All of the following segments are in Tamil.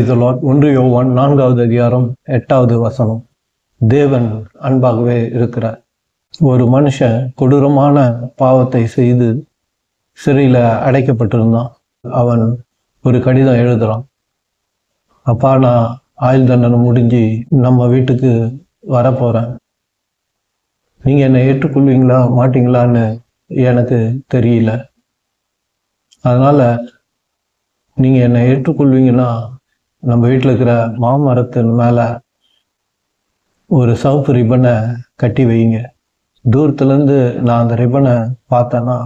Price the Lord. 1 யோவான் 4வது அதிகாரம் 8வது வசனம். தேவன் அன்பாகவே இருக்கிறார். ஒரு மனுஷன் கொடூரமான பாவத்தை செய்து சிறையில் அடைக்கப்பட்டிருந்தான். அவன் ஒரு கடிதம் எழுதுறான். அப்பா, நான் ஆயுள் தண்டனை முடிஞ்சு நம்ம வீட்டுக்கு வரப்போகிறேன். நீங்கள் என்னை ஏற்றுக்கொள்வீங்களா மாட்டீங்களான்னு எனக்கு தெரியல. அதனால் நீங்கள் என்னை ஏற்றுக்கொள்வீங்கன்னா நம்ம வீட்டில் இருக்கிற மாமரத்தின் மேலே ஒரு சிவப்பு ரிப்பனை கட்டி வைங்க. தூரத்துலேருந்து நான் அந்த ரிப்பனை பார்த்தேன்னா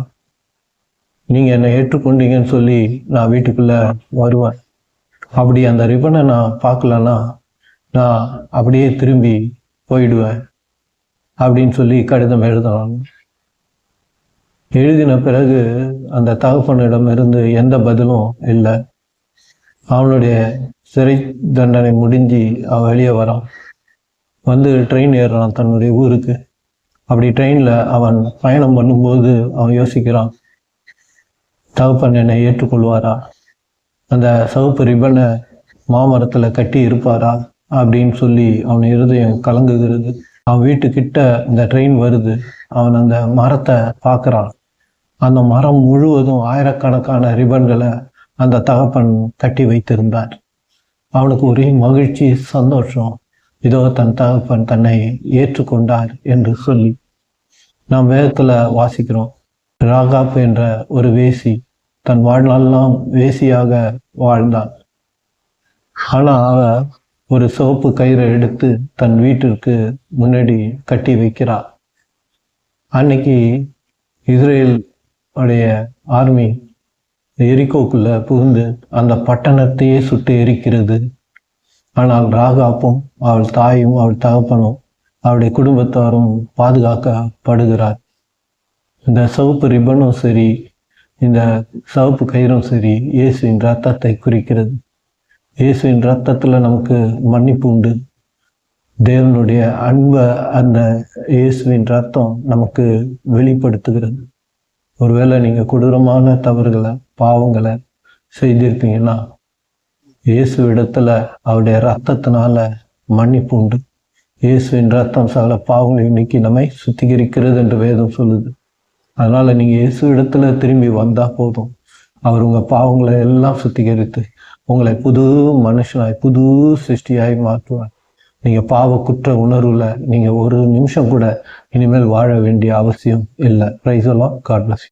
நீங்கள் என்னை ஏற்றுக்கொண்டீங்கன்னு சொல்லி நான் வீட்டுக்குள்ளே வருவேன். அப்படி அந்த ரிப்பனை நான் பார்க்கலன்னா நான் அப்படியே திரும்பி போயிடுவேன் அப்படின்னு சொல்லி கடிதம் எழுதலாம். எழுதின பிறகு அந்த தகப்பனிடமிருந்து எந்த பதிலும் இல்லை. அவனுடைய சிறை தண்டனை முடிஞ்சு அவன் வெளியே வரான். வந்து ட்ரெயின் ஏறுறான் தன்னுடைய ஊருக்கு. அப்படி ட்ரெயினில் அவன் பயணம் பண்ணும்போது அவன் யோசிக்கிறான், தகப்பன் என்னை ஏற்றுக்கொள்வாரா, அந்த சிவப்பு ரிப்பனை மாமரத்தில் கட்டி இருப்பாரா அப்படின்னு சொல்லி அவன் இருதயம் கலங்குகிறது. அவன் வீட்டுக்கிட்ட இந்த ட்ரெயின் வருது. அவன் அந்த மரத்தை பார்க்குறான். அந்த மரம் முழுவதும் ஆயிரக்கணக்கான ரிப்பன்களை அந்த தகப்பன் கட்டி வைத்திருந்தார். அவனுக்கு ஒரே மகிழ்ச்சி, சந்தோஷம். இதோ தன் தகப்பன் தன்னை ஏற்றுக்கொண்டார் என்று சொல்லி நாம் வேதத்தில் வாசிக்கிறோம். ராகாப் என்ற ஒரு வேசி தன் வாழ்நாளெல்லாம் வேசியாக வாழ்ந்தான். ஆனால் அவ ஒரு சிவப்பு கயிறை எடுத்து தன் வீட்டிற்கு முன்னாடி கட்டி வைக்கிறார். அன்னைக்கு இஸ்ரேல் உடைய ஆர்மி எரிகோக்குள்ள புகுந்து அந்த பட்டணத்தையே சுட்டு எரிக்கிறது. ஆனால் ராகாப்பும் அவள் தாயும் அவள் தகப்பனும் அவளுடைய குடும்பத்தாரும் பாதுகாக்கப்படுகிறார். இந்த சிவப்பு ரிப்பனும் சரி, இந்த சிவப்பு கயிறும் சரி, இயேசுவின் ரத்தத்தை குறிக்கிறது. இயேசுவின் ரத்தத்தில் நமக்கு மன்னிப்பு உண்டு. தேவனுடைய அன்பை அந்த இயேசுவின் ரத்தம் நமக்கு வெளிப்படுத்துகிறது. ஒருவேளை நீங்கள் கொடூரமான தவறுகளை, பாவங்களை செய்திருப்பீங்கன்னா இயேசு இடத்துல அவருடைய ரத்தத்தினால மன்னிப்பு உண்டு. இயேசுவின் ரத்தம் சகல பாவங்களை நீக்கி நம்மை சுத்திகரிக்கிறது என்று வேதம் சொல்லுது. அதனால் நீங்கள் இயேசு இடத்துல திரும்பி வந்தால் போதும். அவர் உங்கள் பாவங்களை எல்லாம் சுத்திகரித்து உங்களை புது மனுஷனாய், புது சிருஷ்டியாய் மாற்றுவார். நீங்கள் பாவ குற்ற உணர்வில் நீங்கள் ஒரு நிமிஷம் கூட இனிமேல் வாழ வேண்டிய அவசியம் இல்லை. Praise the Lord. God bless you.